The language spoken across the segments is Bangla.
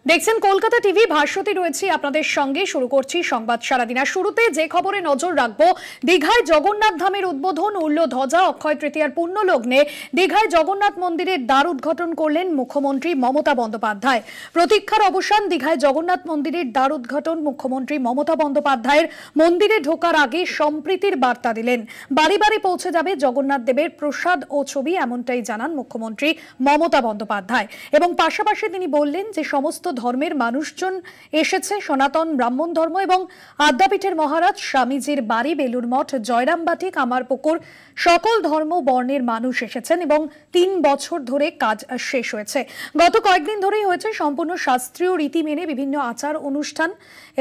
দেখছেন কলকাতা টিভি, ভাস্বতী রয়েছে আপনাদের সঙ্গে। শুরু করছি সংবাদ সারাদিন। আর শুরুতে যে খবরে নজর রাখবো, দীঘায় জগন্নাথ ধামের উদ্বোধন, উড়ল ধ্বজা। অক্ষয় তৃতীয়ার পুণ্য লগ্নে দীঘায় জগন্নাথ মন্দিরের দ্বার উদ্ঘাটন করলেন মুখ্যমন্ত্রী মমতা বন্দ্যোপাধ্যায়। প্রতীক্ষার অবসান, দীঘায় জগন্নাথ মন্দিরের দ্বার উদ্ঘাটন। মুখ্যমন্ত্রী মমতা বন্দ্যোপাধ্যায়ের মন্দিরে ঢোকার আগে সম্প্রীতির বার্তা দিলেন। বাড়ি বাড়ি পৌঁছে যাবে জগন্নাথ দেবের প্রসাদ ও ছবি, এমনটাই জানান মুখ্যমন্ত্রী মমতা বন্দ্যোপাধ্যায়। এবং পাশাপাশি তিনি বললেন যে সমস্ত ধর্মের মানুষজন এসেছে। সনাতন, ব্রাহ্মণ ধর্ম এবং আদ্যাপীঠের মহারাজ, স্বামীজির বাড়ি, বেলুর মঠ, জয়রামবাটি, কামারপুকুর, সকল ধর্ম বর্ণের মানুষ এসেছেন এবং ৩ বছর ধরে কাজ শেষ হয়েছে। গত কয়েকদিন ধরেই হয়েছে সম্পূর্ণ শাস্ত্রীয় রীতি মেনে বিভিন্ন আচার অনুষ্ঠান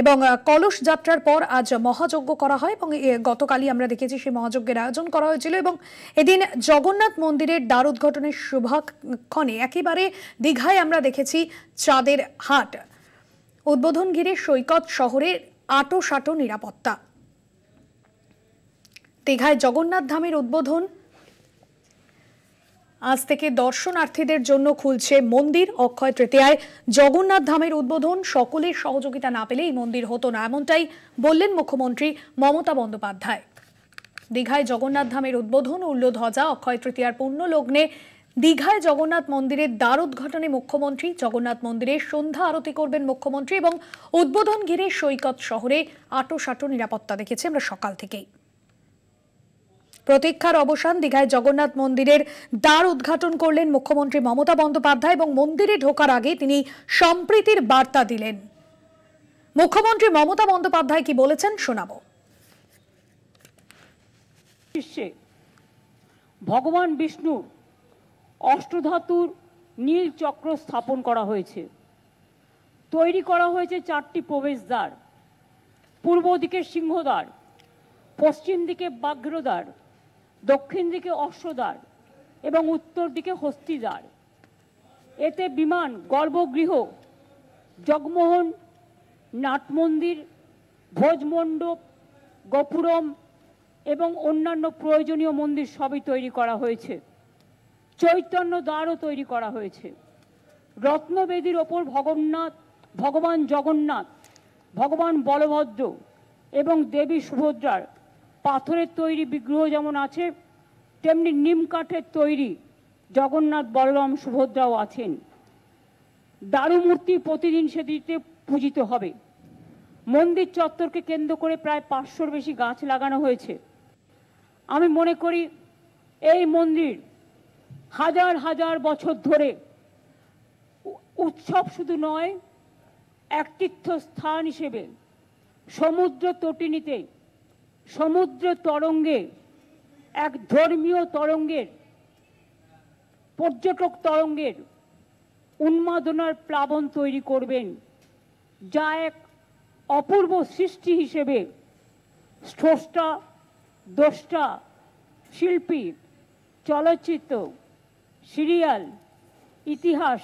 এবং কলস যাত্রার পর আজ মহাযজ্ঞ করা হয় এবং গতকালই আমরা দেখেছি সেই মহাযজ্ঞের আয়োজন করা হয়েছিল। এবং এদিন জগন্নাথ মন্দিরের দ্বার উদ্ঘাটনের শুভক্ষণে একেবারে দীঘায় আমরা দেখেছি চাঁদের হাট। উদ্বোধন ঘিরে সৈকত শহরের আঁটোসাঁটো নিরাপত্তা। দীঘায় জগন্নাথ ধামের উদ্বোধন, আজ থেকে দর্শনার্থীদের জন্য খুলছে মন্দির। অক্ষয় তৃতীয়ায় জগন্নাথ ধামের উদ্বোধন, সকলের সহযোগিতা না পেলে এই মন্দির হতো না, এমনটাই বললেন মুখ্যমন্ত্রী মমতা বন্দ্যোপাধ্যায়। দীঘায় জগন্নাথ ধামের উদ্বোধন, উড়ল ধ্বজা। অক্ষয় তৃতীয়ার পুণ্য লগ্নে দীঘায় জগন্নাথ মন্দিরের দ্বার উদ্ঘাটনে মুখ্যমন্ত্রী। জগন্নাথ মন্দিরে সন্ধ্যা আরতি করবেন মুখ্যমন্ত্রী এবং উদ্বোধন ঘিরে সৈকত শহরে আঁটোসাঁটো নিরাপত্তা দেখেছি আমরা সকাল থেকেই। প্রতীক্ষার অবসান, দীঘায় জগন্নাথ মন্দিরের দ্বার উদ্ঘাটন করলেন মুখ্যমন্ত্রী মমতা বন্দ্যোপাধ্যায় এবং মন্দিরে ঢোকার আগে তিনি সম্প্রীতির বার্তা দিলেন। মুখ্যমন্ত্রী মমতা বন্দ্যোপাধ্যায় কি বলেছেন শোনাবো। ভগবান বিষ্ণুর অষ্টধাতুর নীল চক্র স্থাপন করা হয়েছে। তৈরি করা হয়েছে 4টি প্রবেশদ্বার। পূর্ব দিকে সিংহদ্বার, পশ্চিম দিকে ব্যাঘ্রদ্বার, দক্ষিণ দিকে অশ্বদ্বার এবং উত্তর দিকে হস্তিদ্বার। এতে বিমান, গর্ভগৃহ, জগমোহন, নাটমন্দির, ভোজমণ্ডপ, গোপুরম এবং অন্যান্য প্রয়োজনীয় মন্দির সবই তৈরি করা হয়েছে। চৈতন্য দ্বারও তৈরি করা হয়েছে। রত্নবেদীর ওপর ভগবান জগন্নাথ, ভগবান বলভদ্র এবং দেবী সুভদ্রার পাথরের তৈরি বিগ্রহ যেমন আছে, তেমনি নিম কাঠের তৈরি জগন্নাথ, বলরাম, সুভদ্রাও আছেন। দারুমূর্তি প্রতিদিন সেদিকে পূজিত হবে। মন্দির চত্বরকে কেন্দ্র করে প্রায় 500-র বেশি গাছ লাগানো হয়েছে। আমি মনে করি এই মন্দির হাজার হাজার বছর ধরে উৎসব শুধু নয়, এক তীর্থস্থান হিসেবে সমুদ্র তটিনীতে, সমুদ্র তরঙ্গে, এক ধর্মীয় তরঙ্গের, পর্যটক তরঙ্গের উন্মাদনার প্লাবন তৈরি করবেন, যা এক অপূর্ব সৃষ্টি হিসেবে স্রষ্টা, দ্রষ্টা, শিল্পী, চলচ্চিত্র, সিরিয়াল, ইতিহাস,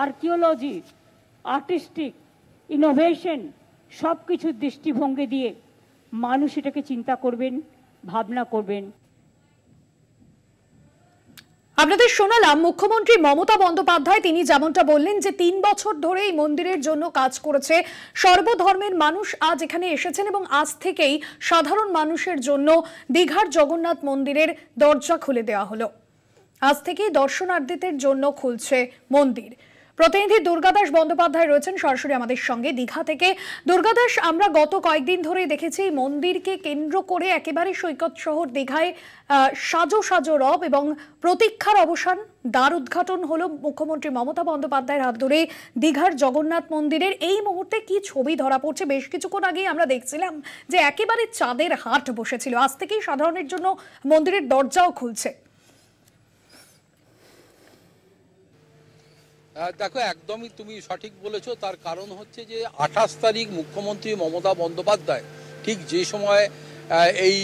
আর্কিওলজি, আর্টিস্টিক, ইনোভেশন সব কিছুর দৃষ্টিভঙ্গি দিয়ে মানুষ এটাকে চিন্তা করবেন, ভাবনা করবেন। আপনাদের শোনালাম মুখ্যমন্ত্রী মমতা বন্দ্যোপাধ্যায়। তিনি যেমনটা বললেন যে 3 বছর ধরে এই মন্দিরের জন্য কাজ করেছে। সর্বধর্মের মানুষ আজ এখানে এসেছেন এবং আজ থেকেই সাধারণ মানুষের জন্য দীঘার জগন্নাথ মন্দিরের দরজা খুলে দেওয়া হলো। আজ থেকেই দর্শনার্থীদের জন্য খুলছে মন্দির। প্রতিনিধি দুর্গাদাস বন্দ্যোপাধ্যায় রয়েছেন সরাসরি আমাদের সঙ্গে দীঘা থেকে। দুর্গাদাস, আমরা গত কয়েকদিন ধরে দেখেছি মন্দিরকে কেন্দ্র করে একেবারে সৈকত শহর দীঘায় সাজো সাজো রব এবং প্রতীক্ষার অবসান। দ্বার উদ্ঘাটন হলো মুখ্যমন্ত্রী মমতা বন্দ্যোপাধ্যায়ের হাত ধরে দীঘার জগন্নাথ মন্দিরের। এই মুহূর্তে কি ছবি ধরা পড়ছে? বেশ কিছুক্ষণ আগেই আমরা দেখছিলাম যে একেবারে চাঁদের হাট বসেছিল। আজ থেকেই সাধারণের জন্য মন্দিরের দরজাও খুলছে। দেখো, একদমই তুমি সঠিক বলেছো। তার কারণ হচ্ছে যে 28 তারিখ মুখ্যমন্ত্রী মমতা বন্দ্যোপাধ্যায় ঠিক যে সময় এই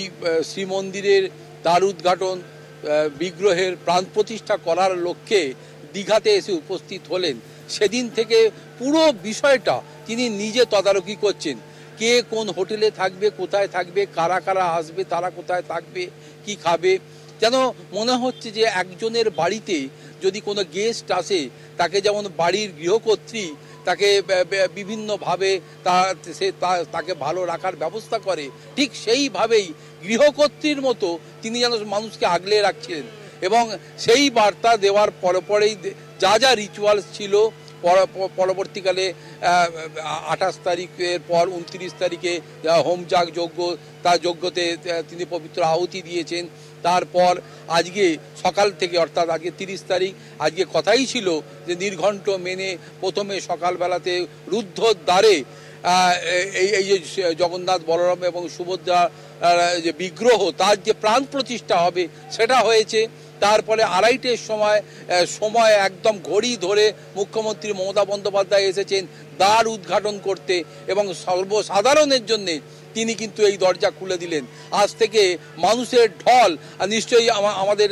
শ্রীমন্দিরের দ্বার উদ্ঘাটন, বিগ্রহের প্রাণ প্রতিষ্ঠা করার লক্ষ্যে দীঘাতে এসে উপস্থিত হলেন, সেদিন থেকে পুরো বিষয়টা তিনি নিজে তদারকি করছেন। কে কোন হোটেলে থাকবে, কোথায় থাকবে, কারা কারা আসবে, তারা কোথায় থাকবে, কি খাবে। যেন মনে হচ্ছে যে একজনের বাড়িতে যদি কোনো গেস্ট আসে তাকে যেমন বাড়ির গৃহকর্ত্রী তাকে বিভিন্নভাবে তাকে ভালো রাখার ব্যবস্থা করে, ঠিক সেইভাবেই গৃহকর্ত্রীর মতো তিনি যেন মানুষকে আগলে রাখছিলেন। এবং সেই বার্তা দেওয়ার পরেই যা যা রিচুয়ালস ছিল, পরবর্তীকালে 28 তারিখের পর 29 তারিখে হোমযাগ যজ্ঞ, তার যজ্ঞতে তিনি পবিত্র আহুতি দিয়েছেন। তারপর আজকে সকাল থেকে, অর্থাৎ আজকে 30 তারিখ, আজকে কথাই ছিল যে নির্ঘণ্ট মেনে প্রথমে সকালবেলাতে রুদ্ধদ্বারে এই যে জগন্নাথ, বলরাম এবং সুভদ্রা যে বিগ্রহ, তার যে প্রাণ প্রতিষ্ঠা হবে সেটা হয়েছে। তারপরে 2:30-এর সময় একদম ঘড়ি ধরে মুখ্যমন্ত্রী মমতা বন্দ্যোপাধ্যায় এসেছেন দ্বার উদ্ঘাটন করতে, এবং সর্বসাধারণের জন্যে তিনি কিন্তু এই দরজা খুলে দিলেন। আজ থেকে মানুষের ঢল, আর নিশ্চয়ই আমাদের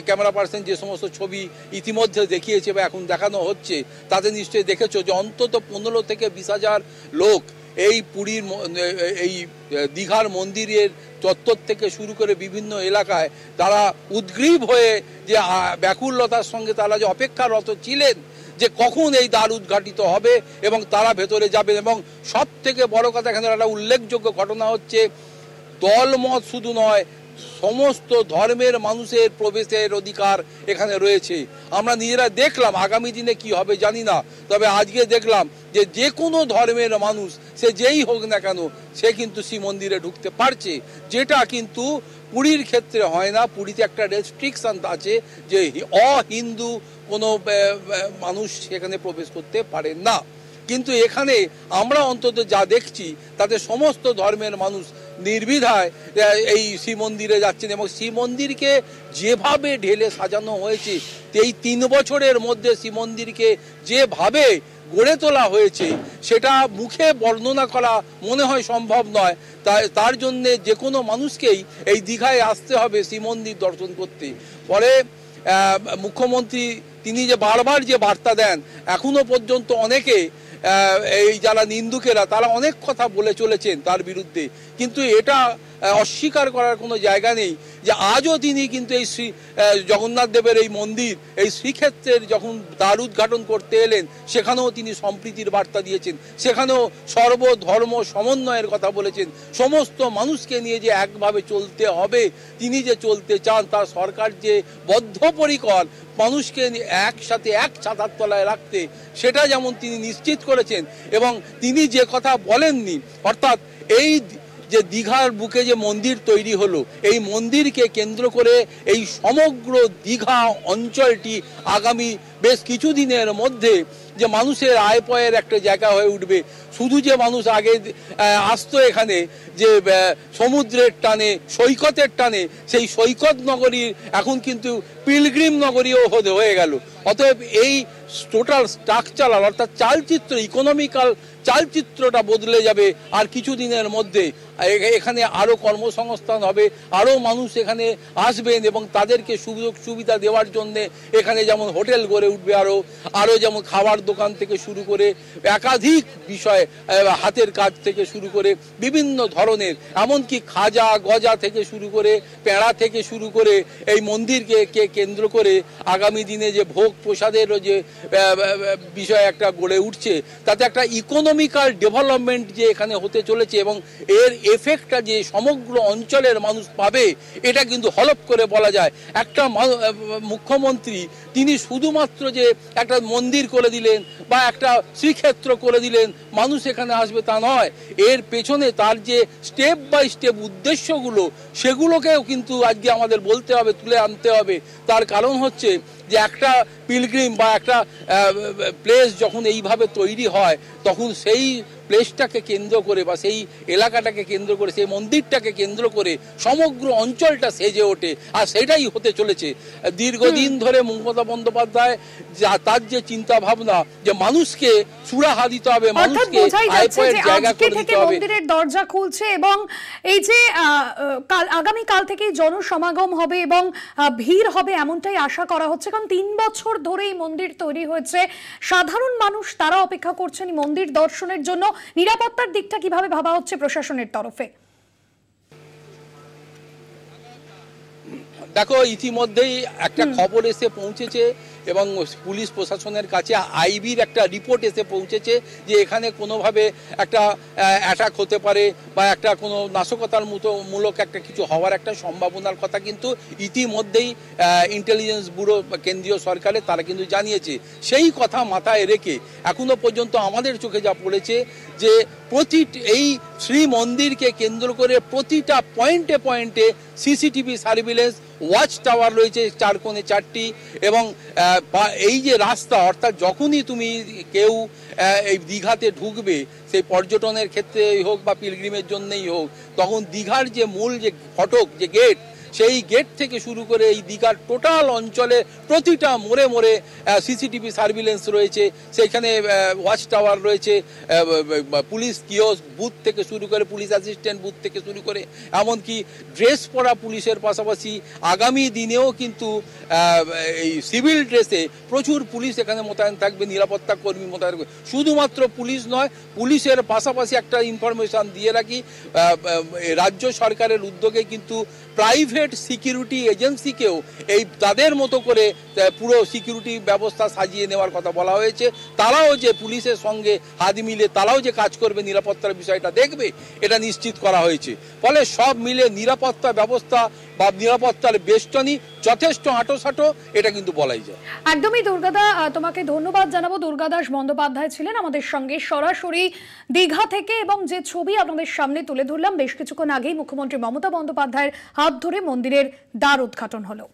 ক্যামেরা পার্সন যে সমস্ত ছবি ইতিমধ্যে দেখিয়েছে বা এখন দেখানো হচ্ছে, তাতে নিশ্চয়ই দেখেছো যে অন্তত 15 থেকে 20,000 লোক এই পুরীর, এই দীঘার মন্দিরের চত্বর থেকে শুরু করে বিভিন্ন এলাকায় তারা উদ্গ্রীব হয়ে যে ব্যাকুলতার সঙ্গে তারা যে অপেক্ষারত ছিলেন যে কখন এই দ্বার উদ্ঘাটিত হবে এবং তারা ভেতরে যাবেন। এবং সব থেকে বড় কথা, এখানে একটা উল্লেখযোগ্য ঘটনা হচ্ছে, দলমত শুধু নয়, সমস্ত ধর্মের মানুষের প্রবেশের অধিকার এখানে রয়েছে। আমরা নিজেরা দেখলাম, আগামী দিনে কি হবে জানি না, তবে আজকে দেখলাম যে কোনো ধর্মের মানুষ, সে যেই হোক না কেন, সে কিন্তু শ্রীমন্দিরে ঢুকতে পারছে, যেটা কিন্তু পুরীর ক্ষেত্রে হয় না। পুরীতে একটা রেস্ট্রিকশন আছে যে অহিন্দু কোনো মানুষ সেখানে প্রবেশ করতে পারেন না। কিন্তু এখানে আমরা অন্তত যা দেখছি তাতে সমস্ত ধর্মের মানুষ নির্দ্বিধায় এই শ্রীমন্দিরে যাচ্ছেন, এবং শ্রীমন্দিরকে যেভাবে ঢেলে সাজানো হয়েছে, এই 3 বছরের মধ্যে শ্রীমন্দিরকে যেভাবে গড়ে তোলা হয়েছে সেটা মুখে বর্ণনা করা মনে হয় সম্ভব নয়। তার জন্যে যে কোনো মানুষকেই এই দীঘায় আসতে হবে শ্রীমন্দির দর্শন করতে। পরে মুখ্যমন্ত্রী তিনি যে বারবার যে বার্তা দেন, এখনো পর্যন্ত অনেকে এই যারা নিন্দুকেরা তারা অনেক কথা বলে চলেছেন তার বিরুদ্ধে, কিন্তু এটা অস্বীকার করার কোনো জায়গা নেই যে আজও তিনি কিন্তু এই জগন্নাথ দেবের এই মন্দির, এই শ্রীক্ষেত্রের যখন দ্বার উদ্ঘাটন করতে এলেন, সেখানেও তিনি সম্প্রীতির বার্তা দিয়েছেন, সেখানেও সর্বধর্ম সমন্বয়ের কথা বলেছেন। সমস্ত মানুষকে নিয়ে যে একভাবে চলতে হবে, তিনি যে চলতে চান, তার সরকার যে বদ্ধপরিকর মানুষকে একসাথে এক ছাতার তলায় রাখতে, সেটা যেমন তিনি নিশ্চিত করেছেন। এবং তিনি যে কথা বলেননি, অর্থাৎ এই যে দীঘার বুকে যে মন্দির তৈরি হলো, এই মন্দিরকে কেন্দ্র করে এই সমগ্র দীঘা অঞ্চলটি আগামী বেশ কিছুদিনের মধ্যে যে মানুষের আয় পয়ের একটা জায়গা হয়ে উঠবে। শুধু যে মানুষ আগে আসতো এখানে যে সমুদ্রের টানে, সৈকতের টানে, সেই সৈকত নগরীর এখন কিন্তু পিলগ্রিম নগরীও হয়ে গেল। অতএব এই টোটাল স্ট্রাকচারাল, অর্থাৎ চালচিত্র, ইকোনমিক্যাল চালচিত্রটা বদলে যাবে আর কিছুদিনের মধ্যে। এখানে আরও কর্মসংস্থান হবে, আরও মানুষ এখানে আসবেন, এবং তাদেরকে সুযোগ সুবিধা দেওয়ার জন্যে এখানে যেমন হোটেল গড়ে উঠবে, আরও যেমন খাবার দোকান থেকে শুরু করে একাধিক বিষয়, হাতের কাজ থেকে শুরু করে বিভিন্ন ধরনের, এমনকি খাজা গজা থেকে শুরু করে, পেঁড়া থেকে শুরু করে, এই মন্দিরকে কেন্দ্র করে আগামী দিনে যে ভোগ প্রসাদেরও যে বিষয় একটা গড়ে উঠছে, তাতে একটা ইকোনমিক্যাল ডেভেলপমেন্ট যে এখানে হতে চলেছে, এবং এর এফেক্টটা যে সমগ্র অঞ্চলের মানুষ পাবে, এটা কিন্তু হলফ করে বলা যায়। একটা মুখ্যমন্ত্রী তিনি শুধুমাত্র যে একটা মন্দির করে দিলেন বা একটা শ্রীক্ষেত্র করে দিলেন, মানুষ এখানে আসবে তা নয়। এর পেছনে তার যে স্টেপ বাই স্টেপ উদ্দেশ্যগুলো, সেগুলোকেও কিন্তু আজকে আমাদের বলতে হবে, তুলে আনতে হবে। তার কারণ হচ্ছে যে একটা পিলগ্রিম বা একটা প্লেস যখন এইভাবে তৈরি হয়, তখন সেই প্লেসটাকে কেন্দ্র করে বা সেই এলাকাটাকে কেন্দ্র করে, সেই মন্দিরটাকে কেন্দ্র করে সমগ্র অঞ্চলটা সেজে ওঠে। আর সেটাই হতে চলেছে। দীর্ঘদিন ধরে মমতা বন্দ্যোপাধ্যায় তার যে চিন্তা ভাবনা যে মানুষকে সুরাহা দিতে হবে, মানুষকে আয়পয়ের জায়গা করে দিতে হবে। মন্দিরের দরজা খুলছে এবং এই যে আগামী কাল থেকে জনসমাগম হবে এবং ভিড় হবে এমনটাই আশা করা হচ্ছে, কারণ 3 বছর ধরে এই মন্দির তৈরি হয়েছে। সাধারণ মানুষ তারা অপেক্ষা করছেন মন্দির দর্শনের জন্য। নিরাপত্তার দিকটা কিভাবে ভাবা হচ্ছে প্রশাসনের তরফে? দেখো, ইতিমধ্যেই একটা খবর এসে পৌঁছেছে এবং পুলিশ প্রশাসনের কাছে আইবির একটা রিপোর্ট এসে পৌঁছেছে যে এখানে কোনোভাবে একটা অ্যাটাক হতে পারে বা একটা কোনো নাশকতার মূলক একটা কিছু হওয়ার একটা সম্ভাবনার কথা কিন্তু ইতিমধ্যেই ইন্টেলিজেন্স ব্যুরো কেন্দ্রীয় সরকারে তারা কিন্তু জানিয়েছে। সেই কথা মাথায় রেখে এখনো পর্যন্ত আমাদের চোখে যা পড়েছে যে এই শ্রী মন্দিরকে কেন্দ্র করে প্রতিটা পয়েন্টে পয়েন্টে সিসিটিভি সার্ভিলেন্স ওয়াচ টাওয়ার রয়েছে 4 কোণে 4টি, এবং এই যে রাস্তা অর্থাৎ যখনই তুমি কেউ এই দীঘাতে ঢুকবে সেই পর্যটনের ক্ষেত্রেই হোক বা পিলগ্রিমের জন্যই হোক, তখন দীঘার যে মূল যে ফটক যে গেট সেই গেট থেকে শুরু করে এই দীঘার টোটাল অঞ্চলে প্রতিটা মোড়ে মোড়ে সিসিটিভি সার্ভিলেন্স রয়েছে, সেখানে ওয়াচ টাওয়ার রয়েছে, পুলিশ কিওস্ক বুথ থেকে শুরু করে পুলিশ অ্যাসিস্ট্যান্ট বুথ থেকে শুরু করে এমনকি ড্রেস পরা পুলিশের পাশাপাশি আগামী দিনেও কিন্তু এই সিভিল ড্রেসে প্রচুর পুলিশ এখানে মোতায়েন থাকবে, নিরাপত্তা কর্মী মোতায়েন থাকবে। শুধুমাত্র পুলিশ নয়, পুলিশের পাশাপাশি একটা ইনফরমেশন দিয়ে রাখি, রাজ্য সরকারের উদ্যোগে কিন্তু প্রাইভেট সিকিউরিটি এজেন্সিকেও এই তাদের মতো করে পুরো সিকিউরিটি ব্যবস্থা সাজিয়ে নেওয়ার কথা বলা হয়েছে। তারাও যে পুলিশের সঙ্গে হাত মিলে তারাও যে কাজ করবে, নিরাপত্তার বিষয়টা দেখবে, এটা নিশ্চিত করা হয়েছে। ফলে সব মিলে নিরাপত্তা ব্যবস্থা বা নিরাপত্তার বেষ্টনী যথেষ্ট আঁটোসাঁটো, এটা কিন্তু বলাই যায়। একদমই দুর্গাদা, তোমাকে ধন্যবাদ জানাবো। দুর্গাদাস বন্দ্যোপাধ্যায় ছিলেন আমাদের সঙ্গে সরাসরি দীঘা থেকে, এবং যে ছবি আপনাদের সামনে তুলে ধরলাম বেশ কিছুক্ষণ আগেই মুখ্যমন্ত্রী মমতা বন্দ্যোপাধ্যায়ের হাত ধরে মন্দিরের দ্বার উদ্ঘাটন হলো।